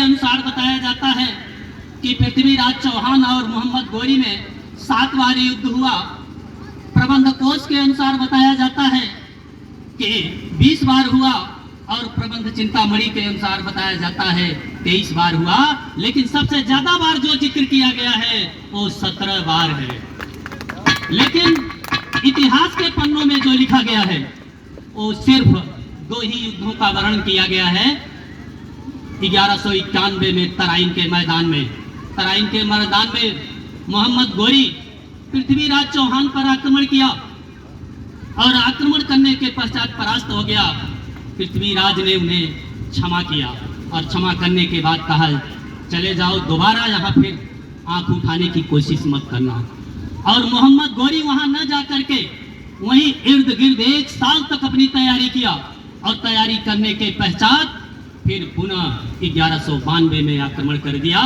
अनुसार बताया जाता है कि पृथ्वीराज चौहान और मोहम्मद गौरी में 7 बार युद्ध हुआ। प्रबंध कोश के अनुसार बताया जाता है कि 20 बार हुआ और प्रबंध चिंतामणि के अनुसार बताया जाता है 23 बार हुआ, लेकिन सबसे ज्यादा बार जो जिक्र किया गया है वो 17 बार है। लेकिन इतिहास के पन्नों में जो लिखा गया है वो सिर्फ 2 ही युद्धों का वर्णन किया गया है। 1191 में तराइन के मैदान में मोहम्मद गौरी पृथ्वीराज चौहान पर आक्रमण किया और आक्रमण करने के पश्चात परास्त हो गया। पृथ्वीराज ने उन्हें क्षमा किया और क्षमा करने के बाद कहा, चले जाओ, दोबारा यहाँ फिर आंख उठाने की कोशिश मत करना। और मोहम्मद गौरी वहां न जा करके वहीं इर्द गिर्द 1 साल तक अपनी तैयारी किया और तैयारी करने के पश्चात फिर पुनः 1192 में आक्रमण कर दिया।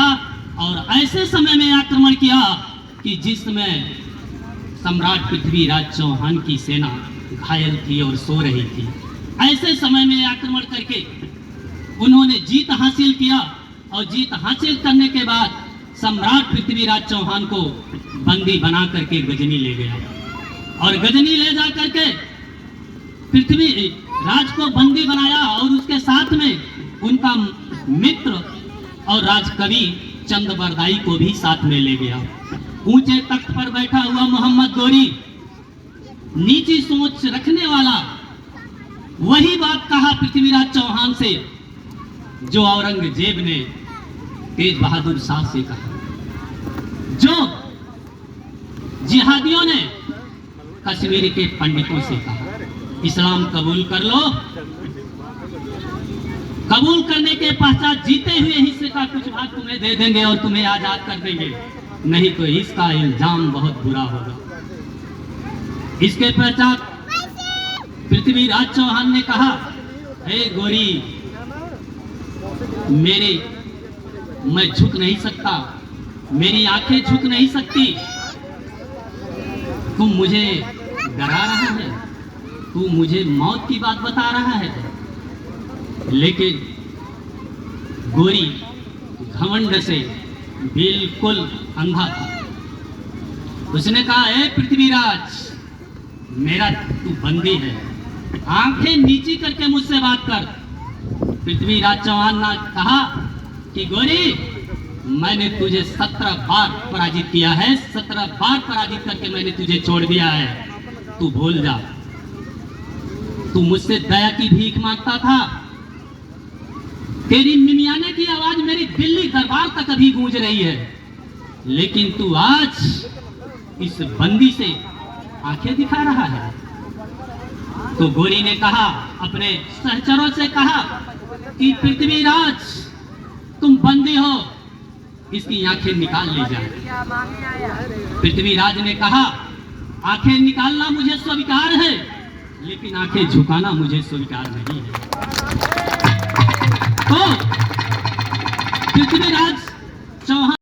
और ऐसे समय में आक्रमण किया कि जिसमें सम्राट पृथ्वीराज चौहान की सेना घायल थी और सो रही थी। ऐसे समय में आक्रमण करके उन्होंने जीत हासिल किया और जीत हासिल करने के बाद सम्राट पृथ्वीराज चौहान को बंदी बना करके गजनी ले गया और गजनी ले जा करके पृथ्वीराज को बंदी बनाया और उसके साथ में उनका मित्र और राजकवि चंद्रबरदाई को भी साथ में ले गया। ऊंचे तख्त पर बैठा हुआ मोहम्मद गौरी, नीची सोच रखने वाला, वही बात कहा पृथ्वीराज चौहान से जो औरंगजेब ने तेज बहादुर शाह से कहा, जो जिहादियों ने कश्मीर के पंडितों से कहा, इस्लाम कबूल कर लो। कबूल करने के पश्चात जीते हुए हिस्से का कुछ भाग तुम्हें दे देंगे और तुम्हें आजाद कर देंगे, नहीं तो इसका इल्जाम बहुत बुरा होगा। इसके पश्चात पृथ्वीराज चौहान ने कहा, हे गौरी, मैं झुक नहीं सकता, मेरी आंखें झुक नहीं सकती। तुम मुझे डरा रहा है, तू मुझे मौत की बात बता रहा है। लेकिन गौरी घमंड से बिल्कुल अंधा था। उसने कहा, हे पृथ्वीराज, मेरा तू बंदी है, आंखें नीची करके मुझसे बात कर। पृथ्वीराज चौहान ने कहा कि गौरी, मैंने तुझे 17 बार पराजित किया है, 17 बार पराजित करके मैंने तुझे छोड़ दिया है, तू भूल जा। तू मुझसे दया की भीख मांगता था, तेरी मिमियाने की आवाज मेरी दिल्ली दरबार तक अभी गूंज रही है, लेकिन तू आज इस बंदी से आंखें दिखा रहा है। तो गौरी ने कहा, अपने सहचरों से कहा कि पृथ्वीराज, तुम बंदी हो, इसकी आंखें निकाल ली जाए। पृथ्वीराज ने कहा, आंखें निकालना मुझे स्वीकार है, लेकिन आंखें झुकाना मुझे स्वीकार नहीं है। तो पृथ्वीराज चौहान